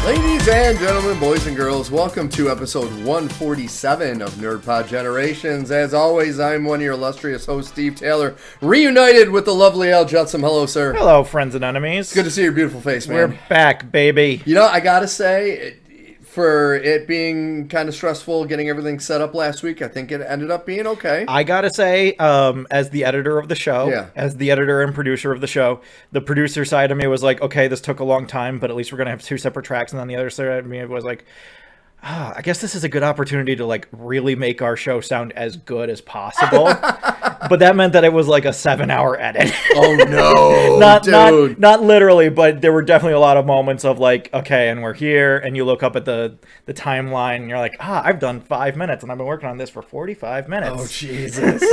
Ladies and gentlemen, boys and girls, welcome to episode 147 of NerdPod Generations. As always, I'm one of your illustrious hosts, Steve Taylor, reunited with the lovely Al Judson. Hello, sir. Hello, friends and enemies. Good to see your beautiful face, man. We're back, baby. You know, I gotta say, for it being kind of stressful getting everything set up last week, I think it ended up being okay. I gotta say, as the editor of the show, as the editor and producer of the show, the producer side of me was like, okay, this took a long time, but at least we're gonna have two separate tracks. And then the other side of me was like, I guess this is a good opportunity to like really make our show sound as good as possible. But that meant that it was like a 7-hour edit. Oh no, not literally, but there were definitely a lot of moments of like, okay, and we're here, and you look up at the timeline, and you're like, I've done 5 minutes, and I've been working on this for 45 minutes. Oh Jesus.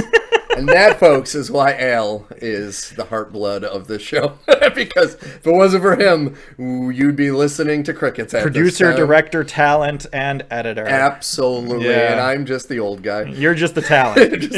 And that, folks, is why Al is the heart blood of this show. Because if it wasn't for him, you'd be listening to crickets at Producer, director, talent, and editor. Absolutely. Yeah. And I'm just the old guy. You're just the talent.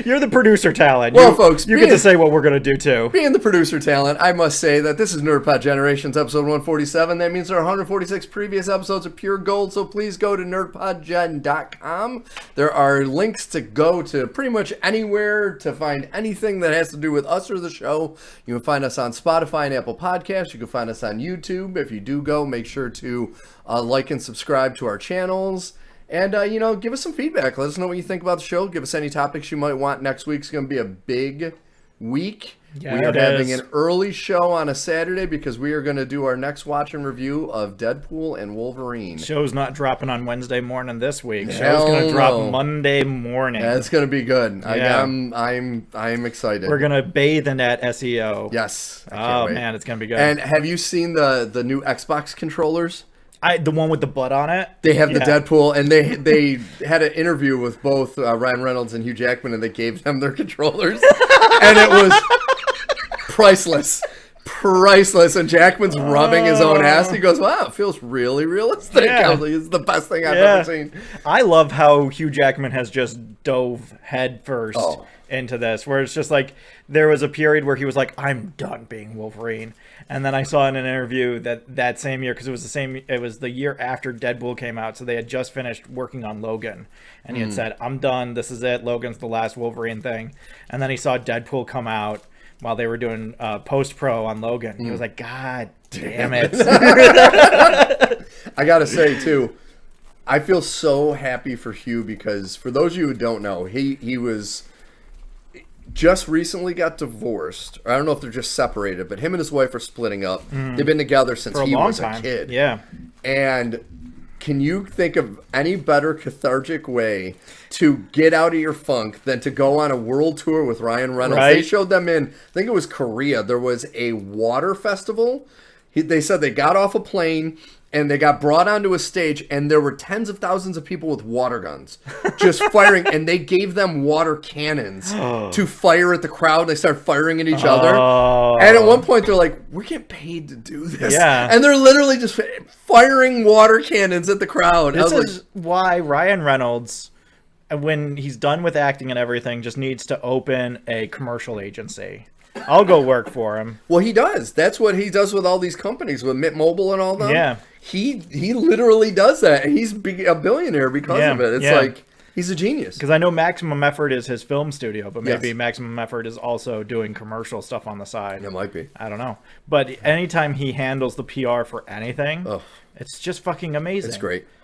You're the producer talent. Well, folks, you get to say what we're going to do, too. Being the producer talent, I must say that this is NerdPod Generations, episode 147. That means there are 146 previous episodes of pure gold, so please go to nerdpodgen.com. There are links to go to pretty much anywhere to find anything that has to do with us or the show. You can find us on Spotify and Apple Podcasts. You can find us on YouTube. If you do go, make sure to like and subscribe to our channels. And, give us some feedback. Let us know what you think about the show. Give us any topics you might want. Next week's going to be a big week. Yeah, we are having an early show on a Saturday because we are going to do our next watch and review of Deadpool and Wolverine. Show's not dropping on Wednesday morning this week. Show's going to drop Monday morning. That's going to be good. Yeah. I'm excited. We're going to bathe in that SEO. Yes. Oh, man, it's going to be good. And have you seen the new Xbox controllers? The one with the butt on it? They have the Deadpool, and they had an interview with both Ryan Reynolds and Hugh Jackman, and they gave them their controllers. And it was priceless. And Jackman's rubbing his own ass. He goes, wow, it feels really realistic. Yeah. It's the best thing I've ever seen. I love how Hugh Jackman has just dove head first into this, where it's just like there was a period where he was like, I'm done being Wolverine. And then I saw in an interview that same year, because it was the year after Deadpool came out, so they had just finished working on Logan. And he had said, I'm done. This is it. Logan's the last Wolverine thing. And then he saw Deadpool come out while they were doing post-pro on Logan. He was like, God damn it. I gotta say, too, I feel so happy for Hugh because, for those of you who don't know, he was just recently got divorced. I don't know if they're just separated, but him and his wife are splitting up. They've been together since he was a kid. Yeah. And can you think of any better cathartic way to get out of your funk than to go on a world tour with Ryan Reynolds? Right. They showed them in, I think it was Korea. There was a water festival. They said they got off a plane and they got brought onto a stage, and there were tens of thousands of people with water guns just firing, and they gave them water cannons to fire at the crowd. They started firing at each other. And at one point, they're like, we're getting paid to do this. Yeah. And they're literally just firing water cannons at the crowd. This is why Ryan Reynolds, when he's done with acting and everything, just needs to open a commercial agency. I'll go work for him. Well, he does. That's what he does with all these companies, with Mint Mobile and all that. Yeah. He literally does that, and he's a billionaire because of it. It's like, he's a genius. Because I know Maximum Effort is his film studio, but maybe Yes. Maximum Effort is also doing commercial stuff on the side. It might be. I don't know. But anytime he handles the PR for anything, it's just fucking amazing.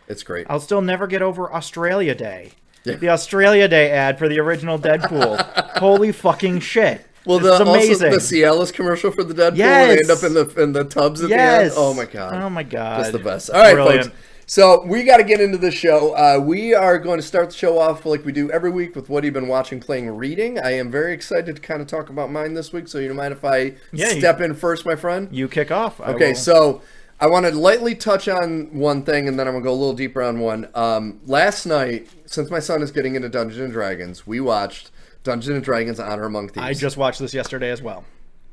It's great. I'll still never get over Australia Day. Yeah. The Australia Day ad for the original Deadpool. Holy fucking shit. Well, also the Cialis commercial for the Deadpool, yes. they end up in the tubs at the end. Oh my god, just the best. All right, brilliant. Folks. So we got to get into the show. We are going to start the show off like we do every week with what you've been watching, playing, reading. I am very excited to kind of talk about mine this week. So you don't mind if I step in first, my friend? You kick off. Okay, so I want to lightly touch on one thing, and then I'm going to go a little deeper on one. Last night, since my son is getting into Dungeons & Dragons, we watched Dungeons & Dragons Honor Among Thieves. I just watched this yesterday as well.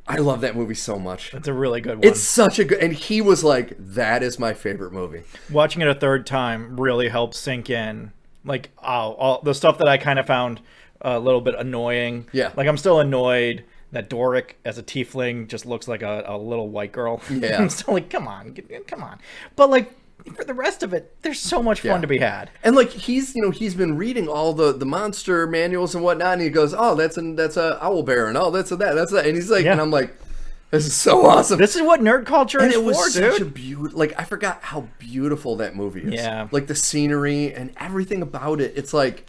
I love that movie so much. It's a really good one. It's such a good... And he was like, that is my favorite movie. Watching it a third time really helps sink in. Like, all the stuff that I kind of found a little bit annoying. Yeah. Like, I'm still annoyed that Doric as a tiefling just looks like a little white girl. Yeah. I'm still like, come on. But like, for the rest of it, there's so much fun to be had. And like he's been reading all the monster manuals and whatnot, and he goes, "Oh, that's a owl bear, and oh, that's that, and he's like, and I'm like, this is so awesome. This is what nerd culture is it was for, such dude. a beautiful. Like I forgot how beautiful that movie is. Yeah, like the scenery and everything about it. It's like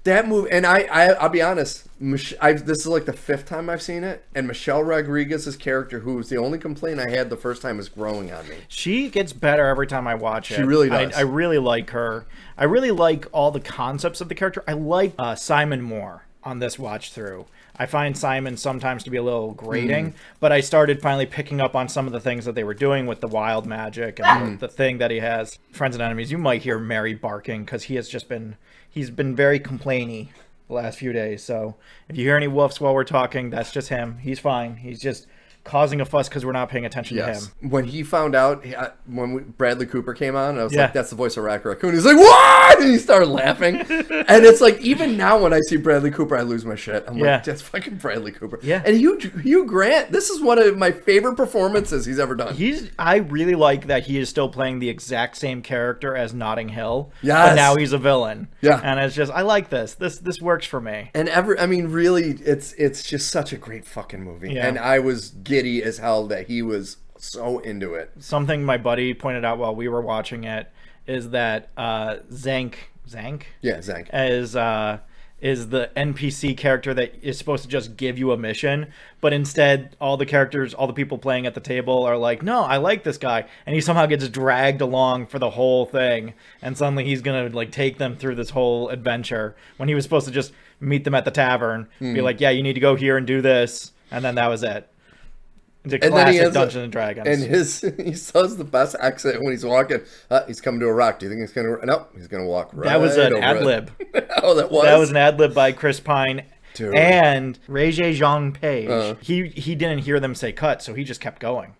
that movie. And I'll be honest, this is like the 5th time I've seen it, and Michelle Rodriguez's character, who was the only complaint I had the first time, is growing on me. She gets better every time I watch it. She really does. I really like her. I really like all the concepts of the character. I like Simon more on this watch through. I find Simon sometimes to be a little grating, but I started finally picking up on some of the things that they were doing with the wild magic and the thing that he has. Friends and Enemies, you might hear Mary barking because he's been very complainy the last few days. So if you hear any woofs while we're talking, that's just him. He's fine. He's just causing a fuss because we're not paying attention to him. When he found out, Bradley Cooper came on, I was like, that's the voice of Rocket Raccoon. He's like, what? And he started laughing. And it's like, even now when I see Bradley Cooper, I lose my shit. I'm like, that's fucking Bradley Cooper. Yeah. And Hugh Grant, this is one of my favorite performances he's ever done. I really like that he is still playing the exact same character as Notting Hill. Yes. But now he's a villain. Yeah. And it's just, I like this. This works for me. And really, it's just such a great fucking movie. Yeah. And I was giddy as hell that he was so into it. Something my buddy pointed out while we were watching it is that Zank is the NPC character that is supposed to just give you a mission, but instead all the people playing at the table are like, no, I like this guy, and he somehow gets dragged along for the whole thing, and suddenly he's gonna like take them through this whole adventure when he was supposed to just meet them at the tavern, be like, yeah, you need to go here and do this, and then that was it. It's a classic Dungeons and Dragons. And he says the best exit when he's walking. He's coming to a rock. Do you think he's going to... Nope, he's going to walk right over it. That was an ad-lib. Oh, that was? That was an ad-lib by Chris Pine. Dude. And Regé Jean Page. He didn't hear them say cut, so he just kept going.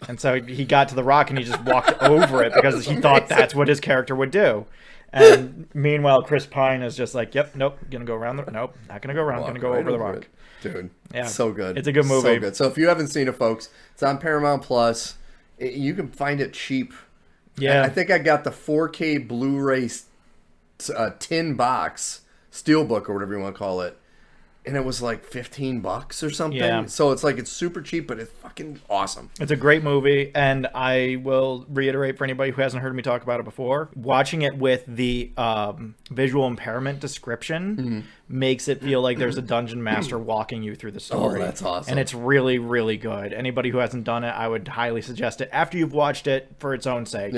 And so he got to the rock and he just walked over it because he thought that's what his character would do. And meanwhile, Chris Pine is just like, yep, nope, gonna go around the... Nope, not gonna go around, gonna go over the rock. It. Dude, yeah, so good. It's a good movie. So good. So if you haven't seen it, folks, it's on Paramount Plus. You can find it cheap. Yeah. I think I got the 4K Blu-ray tin box, steelbook or whatever you want to call it. And it was like $15 or something. Yeah. So it's super cheap, but it's fucking awesome. It's a great movie, and I will reiterate for anybody who hasn't heard me talk about it before, watching it with the visual impairment description makes it feel like there's a dungeon master walking you through the story. Oh, that's awesome. And it's really, really good. Anybody who hasn't done it, I would highly suggest it. After you've watched it for its own sake,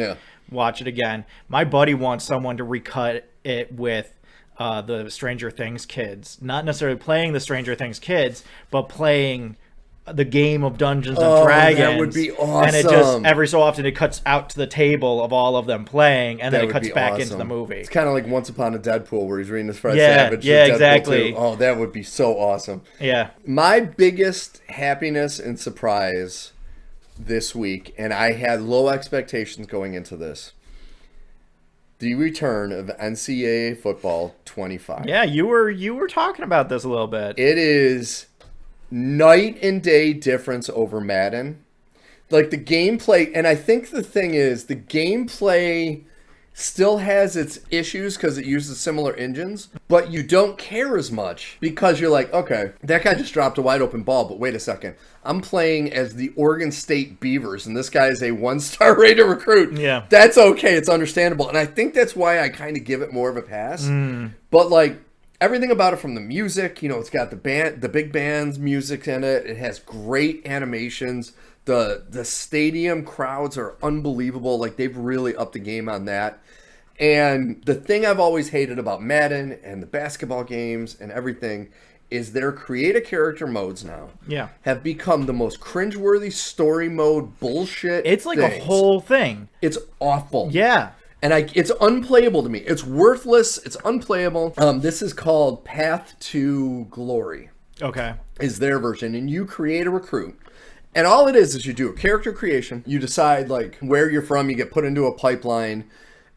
watch it again. My buddy wants someone to recut it with the Stranger Things kids, not necessarily playing the Stranger Things kids, but playing the game of Dungeons and Dragons. That would be awesome. And it just every so often it cuts out to the table of all of them playing, and then it cuts back into the movie. It's kind of like Once Upon a Deadpool, where he's reading this Fred Savage. Yeah, Deadpool exactly. 2. Oh, that would be so awesome. Yeah. My biggest happiness and surprise this week, and I had low expectations going into this. The return of NCAA Football 25. Yeah, you were talking about this a little bit. It is night and day difference over Madden. Like the gameplay, and I think the thing is, the gameplay still has its issues because it uses similar engines, but you don't care as much because you're like, okay, that guy just dropped a wide open ball, but wait a second. I'm playing as the Oregon State Beavers, and this guy is a 1-star rated recruit. Yeah. That's okay. It's understandable. And I think that's why I kind of give it more of a pass. But like, everything about it, from the music, it's got the big band's music in it. It has great animations. The stadium crowds are unbelievable. Like, they've really upped the game on that. And the thing I've always hated about Madden and the basketball games and everything is their create-a-character modes now have become the most cringeworthy story mode bullshit. It's like a whole thing. It's awful. Yeah. And it's unplayable to me. It's worthless. It's unplayable. This is called Path to Glory. Okay. Is their version. And you create a recruit. And all it is you do a character creation. You decide like where you're from. You get put into a pipeline.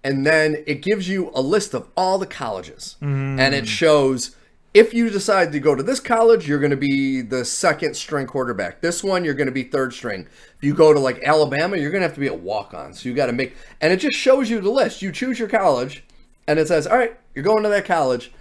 And then it gives you a list of all the colleges. And it shows if you decide to go to this college, you're going to be the second string quarterback. This one, you're going to be third string. If you go to like Alabama, you're going to have to be a walk-on. So you got to make, and it just shows you the list. You choose your college, and it says, all right, you're going to that college.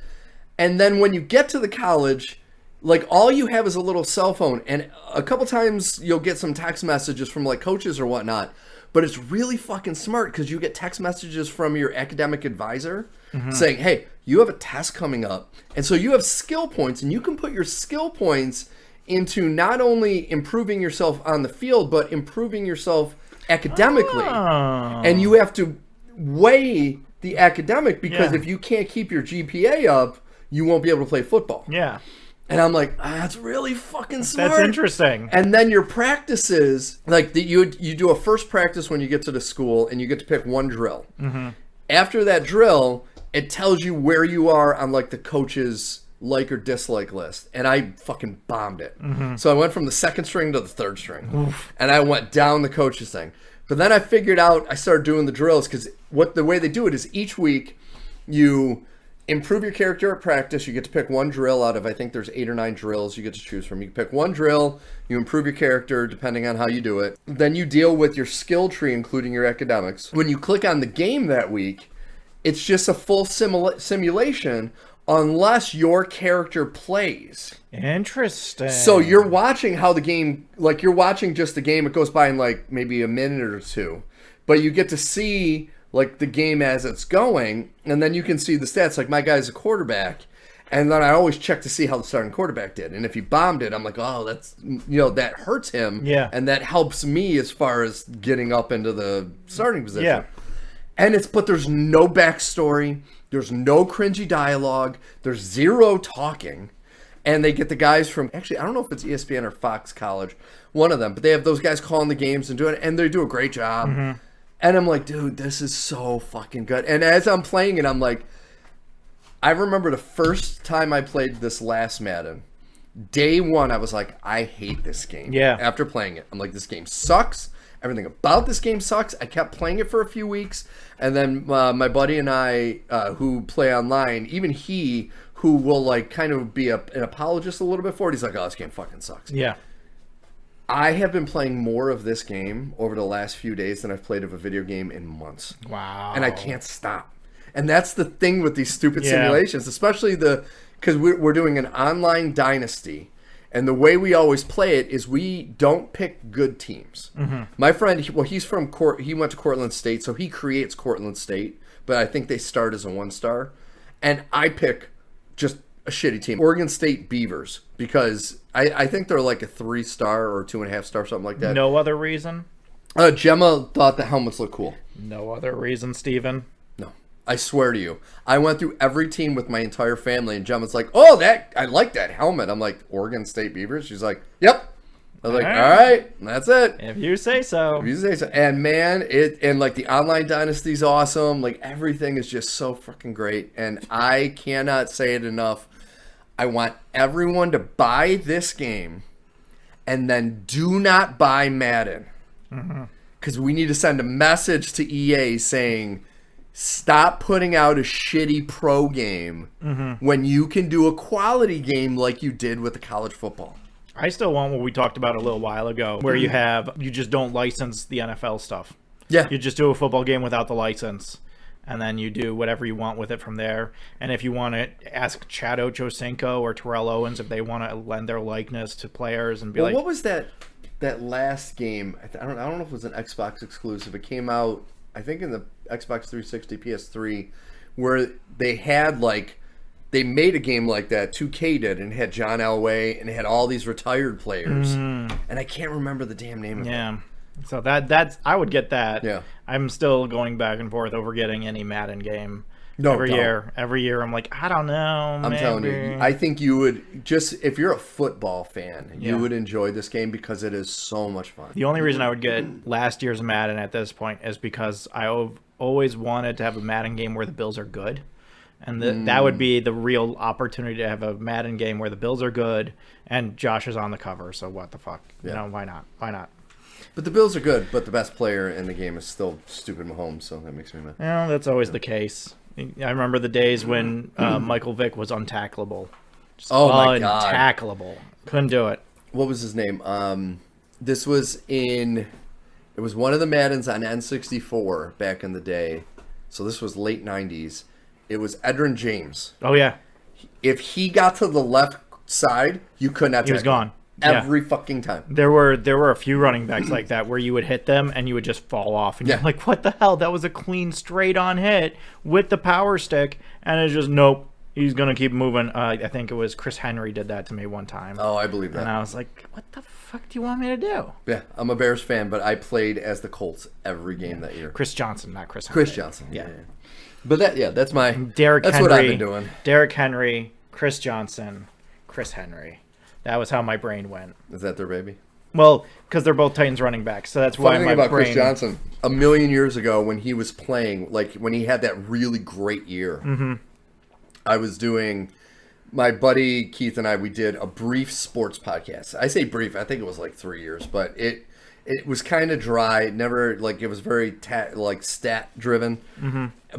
And then when you get to the college, like all you have is a little cell phone, and a couple times you'll get some text messages from like coaches or whatnot. But it's really fucking smart because you get text messages from your academic advisor saying, hey, you have a test coming up. And so you have skill points, and you can put your skill points into not only improving yourself on the field, but improving yourself academically. Oh. And you have to weigh the academic because if you can't keep your GPA up, you won't be able to play football. Yeah. And I'm like, that's really fucking smart. That's interesting. And then your practices, like you do a first practice when you get to the school, and you get to pick one drill. Mm-hmm. After that drill, it tells you where you are on like the coach's like or dislike list. And I fucking bombed it. Mm-hmm. So I went from the second string to the third string. Oof. And I went down the coach's thing. But then I figured out, I started doing the drills because the way they do it is each week you improve your character at practice. You get to pick one drill out of, I think there's 8 or 9 drills you get to choose from. You pick one drill, you improve your character depending on how you do it. Then you deal with your skill tree, including your academics. When you click on the game that week, it's just a full simulation unless your character plays. Interesting. So you're watching how the game, like you're watching just the game, it goes by in like maybe a minute or two. But you get to see like the game as it's going, and then you can see the stats. Like my guy's a quarterback, and then I always check to see how the starting quarterback did. And if he bombed it, I'm like, oh, that's, that hurts him. Yeah. And that helps me as far as getting up into the starting position. Yeah. And but there's no backstory, there's no cringy dialogue, there's zero talking. And they get the guys from, actually, I don't know if it's ESPN or Fox College, one of them, but they have those guys calling the games and doing it, and they do a great job. Mm-hmm. And I'm like, dude, this is so fucking good. And as I'm playing it, I'm like, I remember the first time I played this last Madden, day one, I was like, I hate this game. Yeah. After playing it, I'm like, this game sucks. Everything about this game sucks. I kept playing it for a few weeks. And then my buddy and I, who play online, even he, who will like kind of be an apologist a little bit for it, he's like, oh, this game fucking sucks. Yeah. I have been playing more of this game over the last few days than I've played of a video game in months. Wow. And I can't stop. And that's the thing with these stupid simulations, especially because we're doing an online dynasty. And the way we always play it is we don't pick good teams. Mm-hmm. My friend, he went to Cortland State, so he creates Cortland State, but I think they start as a 1-star. And I pick just a shitty team, Oregon State Beavers, because I think they're like a 3-star or 2.5-star, something like that. No other reason? Gemma thought the helmets looked cool. No other reason, Steven? No. I swear to you. I went through every team with my entire family, and Gemma's like, oh, I like that helmet. I'm like, Oregon State Beavers? She's like, yep. I was like, all right, that's it. If you say so. If you say so. And man, like the online dynasty's awesome. Like everything is just so freaking great. And I cannot say it enough. I want everyone to buy this game and then do not buy Madden. Because we need to send a message to EA saying, stop putting out a shitty pro game when you can do a quality game like you did with the college football. I still want what we talked about a little while ago, where you just don't license the NFL stuff. Yeah. You just do a football game without the license, and then you do whatever you want with it from there. And if you want to ask Chad Ochocinco or Terrell Owens if they want to lend their likeness to players and be like... What was that last game? I don't know if it was an Xbox exclusive. It came out, I think, in the Xbox 360, PS3, where they had they made a game like that, 2K did, and it had John Elway, and it had all these retired players. And I can't remember the damn name of it. Yeah. So that's I would get that. Yeah. I'm still going back and forth over getting any Madden game. Every year I'm like, I don't know. I'm telling you, I think you would, just if you're a football fan, you would enjoy this game because it is so much fun. The only reason I would get last year's Madden at this point is because I always wanted to have a Madden game where the Bills are good. And that would be the real opportunity to have a Madden game where the Bills are good and Josh is on the cover. So what the fuck? Yeah. Why not? Why not? But the Bills are good, but the best player in the game is still stupid Mahomes, so that makes me mad. That's always the case. I remember the days when Michael Vick was untackleable. Just my God. Untackleable. Couldn't do it. What was his name? This was it was one of the Maddens on N64 back in the day. So this was late 90s. It was Edrin James. Oh, yeah. If he got to the left side, you could not tackle. He was gone. Every fucking time. There were a few running backs like that where you would hit them and you would just fall off. And you're like, what the hell? That was a clean, straight-on hit with the power stick. And it's just, nope. He's going to keep moving. I think it was Chris Henry did that to me one time. Oh, I believe that. And I was like, what the fuck do you want me to do? Yeah, I'm a Bears fan, but I played as the Colts every game that year. Chris Johnson, not Chris Henry. Chris Johnson. Yeah. But that's my... Derrick that's Henry, what I've been doing. Derrick Henry, Chris Johnson, Chris Henry. That was how my brain went. Is that their baby? Well, because they're both Titans running backs, so that's why Funny my thing about brain... Chris Johnson, a million years ago when he was playing, like when he had that really great year, I was doing... My buddy Keith and I, we did a brief sports podcast. I say brief, I think it was like 3 years, but it was kind of dry. Never like it was very stat driven.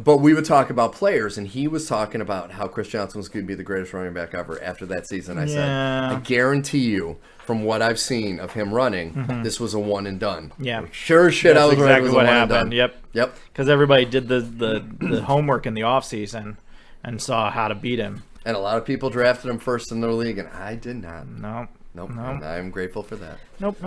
But we would talk about players, and he was talking about how Chris Johnson was going to be the greatest running back ever after that season. I said, I guarantee you, from what I've seen of him running, this was a one and done. Yeah, sure as shit. That's I was exactly right. It was what a one happened. And done. Yep. Because everybody did the homework in the off season and saw how to beat him. And a lot of people drafted him first in their league, and I did not. Nope. And I'm grateful for that. Nope.